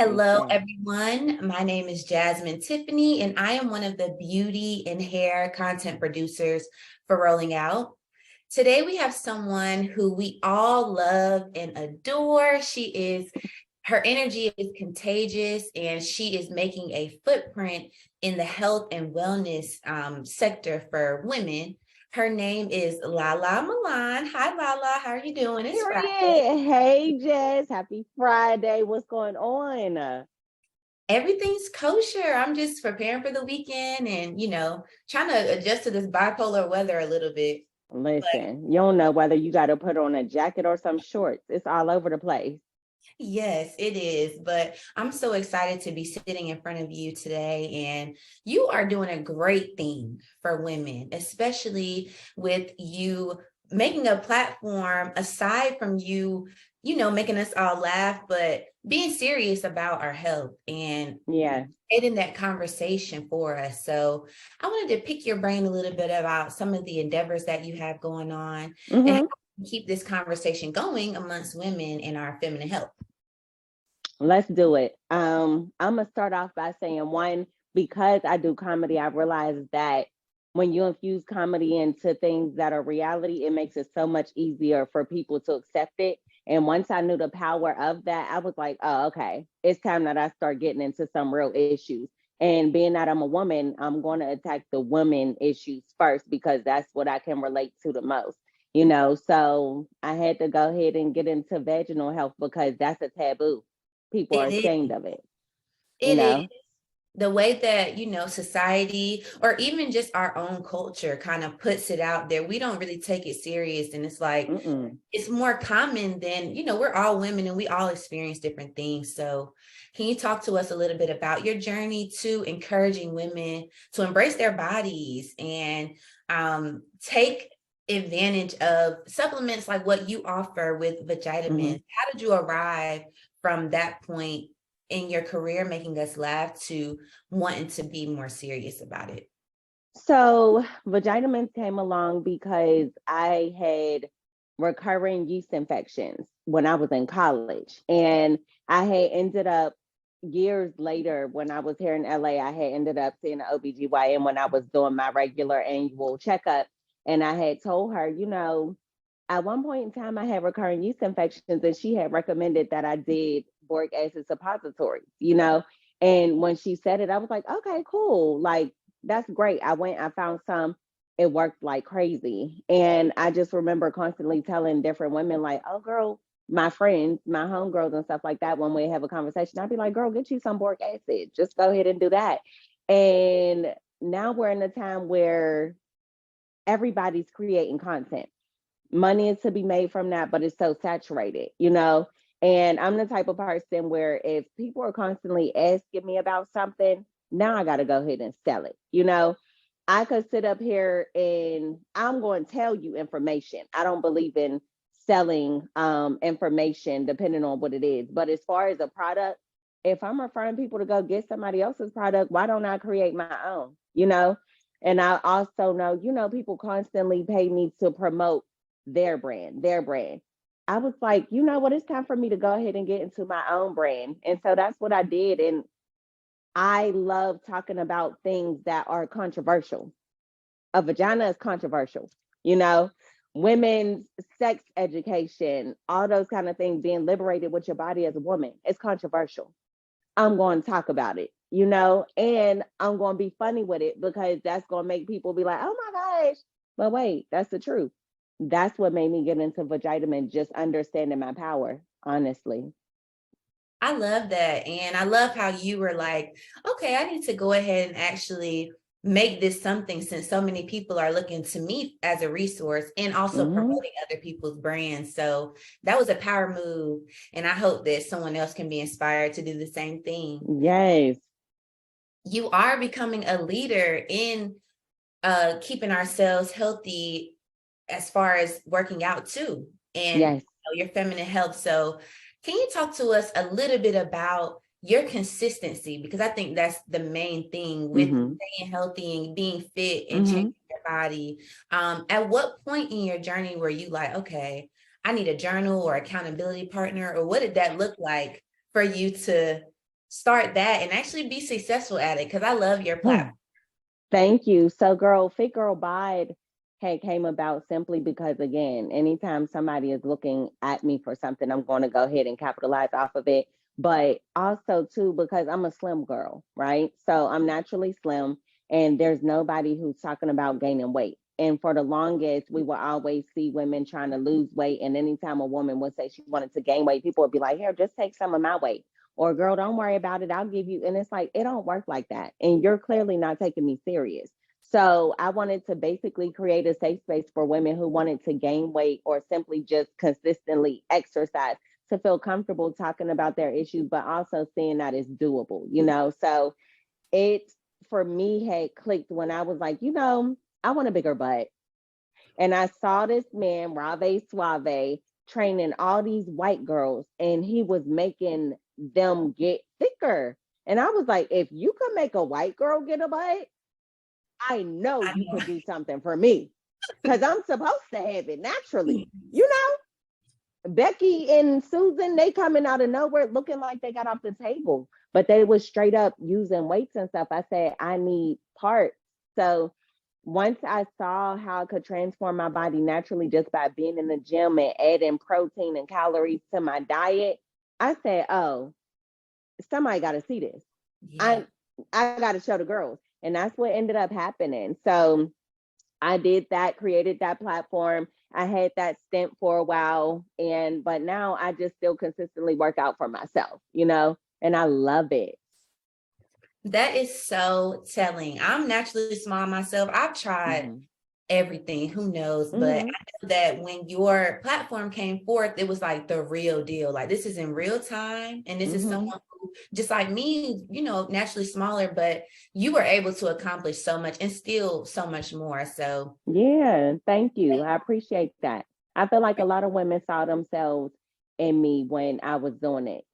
Hey, Hello, Jazz. everyone. My name is Jasmine Tiffany, and I am one of the beauty and hair content producers for Rolling Out. Today, we have someone who we all love and adore. Her energy is contagious, and she is making a footprint in the health and wellness sector for women. Her name is Lala Milan. Hi, Lala. How are you doing? It's Friday. Period. Hey, Jazz. Happy Friday. What's going on? Everything's kosher. I'm just preparing for the weekend and, trying to adjust to this bipolar weather a little bit. But Listen, you don't know whether you got to put on a jacket or some shorts. It's all over the place. yes, it is. But I'm so excited to be sitting in front of you today. And you are doing a great thing for women, especially with you making a platform aside from making us all laugh, but being serious about our health and Yeah. in that conversation for us. So I wanted to pick your brain a little bit about some of the endeavors that you have going on and how hmm we keep this conversation going amongst women in our feminine health. Let's do it. I'm gonna start off by saying one, because I do comedy, I realize that when you infuse comedy into things that are reality, it makes it so much easier for people to accept it. And once I knew the power of that, I was like, oh, okay, it's time that I start getting into some real issues. And being that I'm a woman, I'm going to attack the women issues first because that's what I can relate to the most. So I had to go ahead and get into vaginal health because that's a taboo. People are It ashamed is. of it, you It is. know? The way that society or even just our own culture kind of puts it out there, we don't really take it serious, and it's like Mm-mm. it's more common than we're all women and we all experience different things. So can you talk to us a little bit about your journey to encouraging women to embrace their bodies and take advantage of supplements like what you offer with hmm vitamins? How did you arrive from that point in your career, making us laugh, to wanting to be more serious about it? So, vagitamins came along because I had recurring yeast infections when I was in college. And I had ended up years later when I was here in LA, I had ended up seeing an OBGYN when I was doing my regular annual checkup. And I had told her, at one point in time, I had recurring yeast infections, and she had recommended that I did boric acid suppositories. And when she said it, I was like, okay, cool. Like, that's great. I went, I found some, it worked like crazy. And I just remember constantly telling different women, like, oh, girl, my friends, my homegirls, and stuff like that, when we have a conversation, I'd be like, girl, get you some boric acid. Just go ahead and do that. And now we're in a time where everybody's creating content. Money is to be made from that, but it's so saturated. And I'm the type of person where if people are constantly asking me about something, now I got to go ahead and sell it. I could sit up here and I'm going to tell you information. I don't believe in selling information depending on what it is. But as far as a product, if I'm referring people to go get somebody else's product, why don't I create my own? And I also know, people constantly pay me to promote their brand. I was like, you know what, it's time for me to go ahead and get into my own brand. And so that's what I did. And I love talking about things that are controversial. A vagina is controversial, you know, women's sex education, all those kind of things, being liberated with your body as a woman, it's controversial. I'm going to talk about it, and I'm going to be funny with it because that's going to make people be like, oh my gosh. But wait, that's the truth. That's what made me get into vitamin, just understanding my power, honestly. I love that. And I love how you were like, okay, I need to go ahead and actually make this something, since so many people are looking to me as a resource and also hmm promoting other people's brands. So that was a power move. And I hope that someone else can be inspired to do the same thing. Yes, You are becoming a leader in keeping ourselves healthy as far as working out too, and yes. your feminine health. So can you talk to us a little bit about your consistency? Because I think that's the main thing with hmm staying healthy and being fit and changing hmm your body. At what point in your journey were you like, okay, I need a journal or accountability partner, or what did that look like for you to start that and actually be successful at it, because I love your platform. Thank you. So, girl, Fit Girl Bod had came about simply because, again, anytime somebody is looking at me for something, I'm going to go ahead and capitalize off of it. But also, too, because I'm a slim girl, right? So I'm naturally slim, and there's nobody who's talking about gaining weight. And for the longest, we will always see women trying to lose weight. And anytime a woman would say she wanted to gain weight, people would be like, here, just take some of my weight. Or, girl, don't worry about it. I'll give you. And it's like, it don't work like that. And you're clearly not taking me serious. So I wanted to basically create a safe space for women who wanted to gain weight or simply just consistently exercise to feel comfortable talking about their issues, but also seeing that it's doable, you know? So it, for me, had clicked when I was like, I want a bigger butt. And I saw this man, Rave Suave, training all these white girls, and he was making them get thicker. And I was like, if you could make a white girl get a butt, I know I you know. could do something for me because I'm supposed to have it naturally. You know, Becky and Susan, they coming out of nowhere looking like they got off the table, but they was straight up using weights and stuff. I said, I need parts. So once I saw how I could transform my body naturally just by being in the gym and adding protein and calories to my diet, I said, oh, somebody got to see this. Yeah. I I got to show the girls. And that's what ended up happening. So I did that, created that platform. I had that stint for a while, but now I just still consistently work out for myself, and I love it. That is so telling. I'm naturally small myself. I've tried Mhm. everything, who knows? But I Mhm. know that when your platform came forth, it was like the real deal. Like, this is in real time. And this is Mhm. someone who, just like me, naturally smaller, but you were able to accomplish so much and still so much more. So, Yeah, thank you. I appreciate that. I feel like a lot of women saw themselves in me when I was doing it.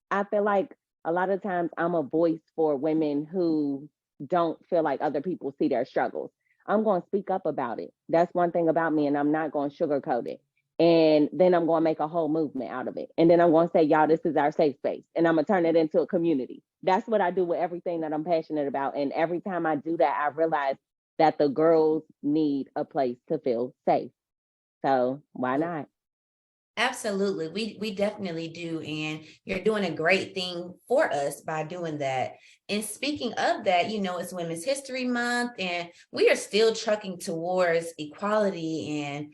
I feel like a lot of times I'm a voice for women who don't feel like other people see their struggles. I'm going to speak up about it. That's one thing about me, and I'm not going to sugarcoat it. And then I'm going to make a whole movement out of it. And then I'm going to say, y'all, this is our safe space. And I'm going to turn it into a community. That's what I do with everything that I'm passionate about. And every time I do that, I realize that the girls need a place to feel safe. So why not? absolutely. We definitely do. And you're doing a great thing for us by doing that. And speaking of that, it's Women's History Month, and we are still trucking towards equality and,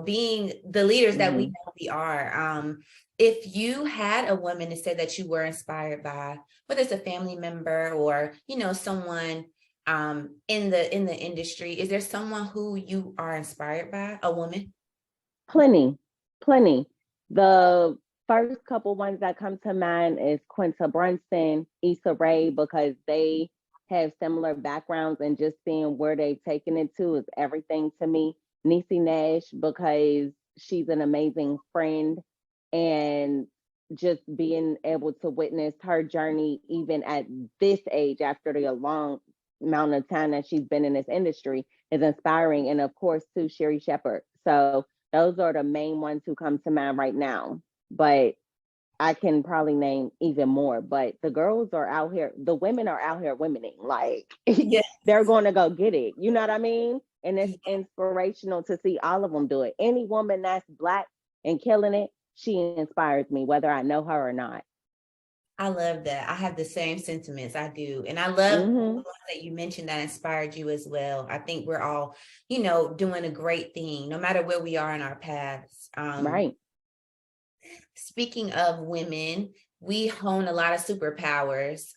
being the leaders that we Mm-hmm. know we are. If you had a woman to say that you were inspired by, whether it's a family member or, someone in the industry, is there someone who you are inspired by, a woman? Plenty, plenty. The first couple ones that come to mind is Quinta Brunson, Issa Rae, because they have similar backgrounds, and just seeing where they've taken it to is everything to me. Niecy Nash, because she's an amazing friend, and just being able to witness her journey, even at this age, after the long amount of time that she's been in this industry, is inspiring. And of course, too, Sherry Shepherd. So those are the main ones who come to mind right now. But I can probably name even more. But the girls are out here, the women are out here womening. Like Yeah. they're going to go get it. You know what I mean? And it's inspirational to see all of them do it. Any woman that's Black and killing it, she inspires me, whether I know her or not. I love that. I have the same sentiments. I do. And I love the Mm-hmm. ones that you mentioned that inspired you as well. I think we're all, doing a great thing, no matter where we are in our paths. Right. Speaking of women, we hone a lot of superpowers,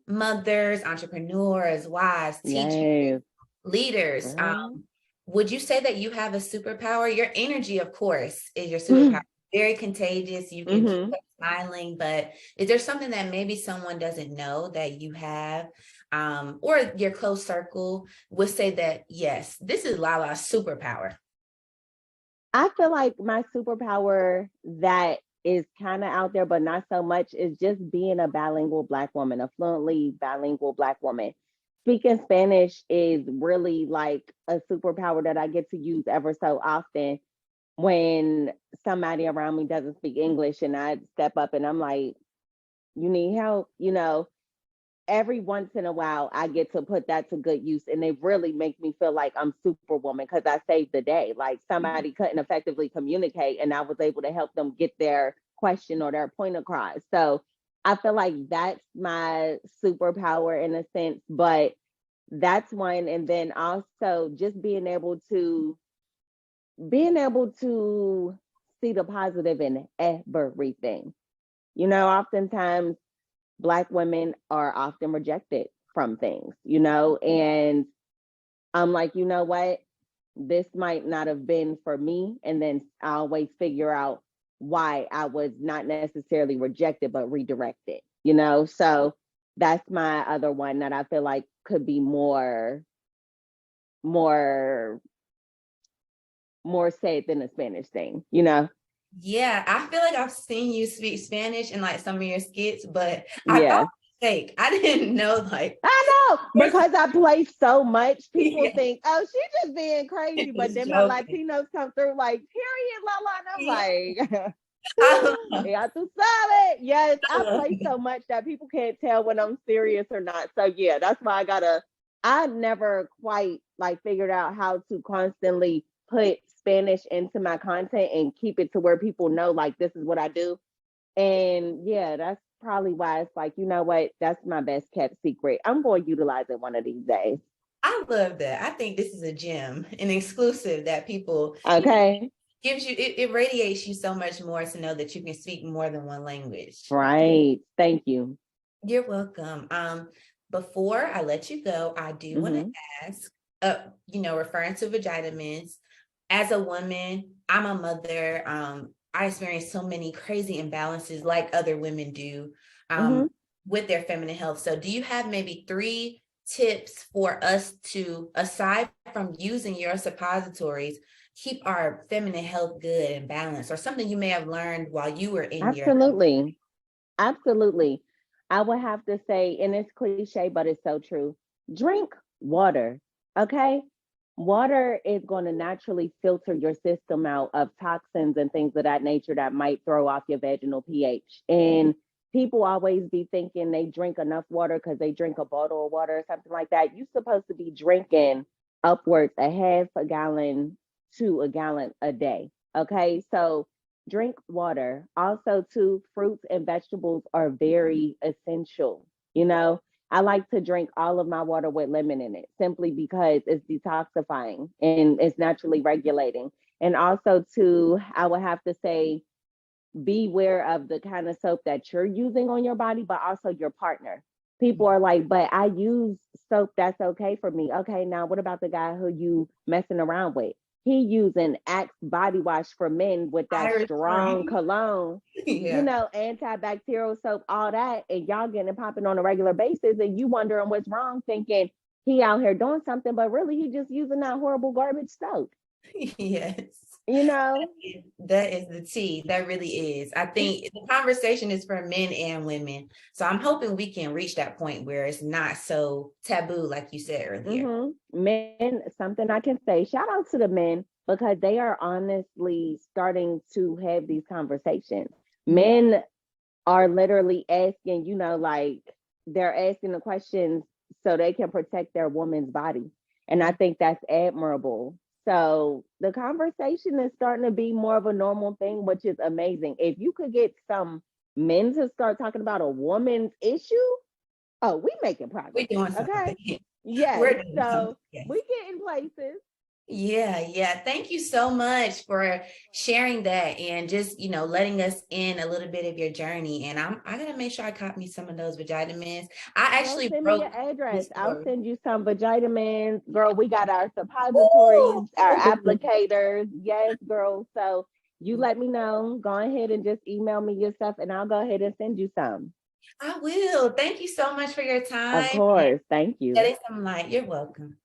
mothers, entrepreneurs, wives, teachers, Yes. leaders. Girl. Would you say that you have a superpower? Your energy, of course, is your superpower. Very contagious. You can keep Mm-hmm. smiling, but is there something that maybe someone doesn't know that you have, or your close circle would say that, yes, this is Lala's superpower? I feel like my superpower that is kind of out there, but not so much, is just being a bilingual Black woman, a fluently bilingual Black woman. Speaking Spanish is really like a superpower that I get to use ever so often when somebody around me doesn't speak English, and I step up and I'm like, You need help, every once in a while I get to put that to good use, and they really make me feel like I'm superwoman because I saved the day. Like somebody couldn't effectively communicate and I was able to help them get their question or their point across. So I feel like that's my superpower in a sense, but that's one. And then also just being able to see the positive in everything. Oftentimes Black women are often rejected from things, and I'm like, you know what? This might not have been for me. And then I always figure out why I was not necessarily rejected, but redirected. So that's my other one that I feel like could be more, more said than a Spanish thing. Yeah, I feel like I've seen you speak Spanish in like some of your skits, but I thought Yeah. it was fake. I didn't know like I know because I play so much, people yeah, think, oh, she just being crazy. But was then my joking. Latinos come through like, period, Lala. Yeah, And I'm like, I love, yeah, too solid. Yes, I I love play it. so much that people can't tell when I'm serious or not. So yeah, that's why I never quite like figured out how to constantly put Spanish into my content and keep it to where people know like this is what I do. And yeah, that's probably why it's like, you know what? That's my best kept secret. I'm going to utilize it one of these days. I love that. I think this is a gem, an exclusive that people, Okay. gives you it radiates you so much more to know that you can speak more than one language. Right. Thank you. You're welcome. Before I let you go, I do want to Hmm. ask, referring to vagina mints, as a woman, I'm a mother. I experience so many crazy imbalances like other women do Hmm. with their feminine health. So do you have maybe 3 tips for us to, aside from using your suppositories, keep our feminine health good and balanced, or something you may have learned while you were in your health? Absolutely. Absolutely. I would have to say, and it's cliche, but it's so true. Drink water. Okay. Water is going to naturally filter your system out of toxins and things of that nature that might throw off your vaginal pH. And people always be thinking they drink enough water because they drink a bottle of water or something like that. You're supposed to be drinking upwards a half a gallon to a gallon a day. Okay. So drink water. Also, too, fruits and vegetables are very essential. You know, I like to drink all of my water with lemon in it simply because it's detoxifying and it's naturally regulating. And also, too, I would have to say, beware of the kind of soap that you're using on your body, but also your partner. People are like, but I use soap that's okay for me. Okay, now what about the guy who you messing around with? He using Axe body wash for men with that Irish strong Spring. cologne, Yeah. antibacterial soap, all that, and y'all getting it popping on a regular basis, and you wondering what's wrong, thinking he out here doing something, but really he just using that horrible garbage soap. Yes. You know, That is the tea. That really is. I think the conversation is for men and women. So I'm hoping we can reach that point where it's not so taboo, like you said earlier. Men, something I can say, shout out to the men because they are honestly starting to have these conversations. Mhm. Men are literally asking, like they're asking the questions so they can protect their woman's body. And I think that's admirable. So the conversation is starting to be more of a normal thing, which is amazing. If you could get some men to start talking about a woman's issue, oh, we making We're progress. doing Okay. something. Yes. We're doing something. So Yes. we get in places. Yeah, yeah. Thank you so much for sharing that and just, letting us in a little bit of your journey. And I gotta make sure I caught me some of those vitamins. I Girl, actually send me your broke address. this I'll story. send you some vitamins. Girl, we got our suppositories, Ooh. our applicators. Yes, girl. So you let me know. Go ahead and just email me your stuff and I'll go ahead and send you some. I will. Thank you so much for your Of time and course. Thank you. shedding some light. You're welcome.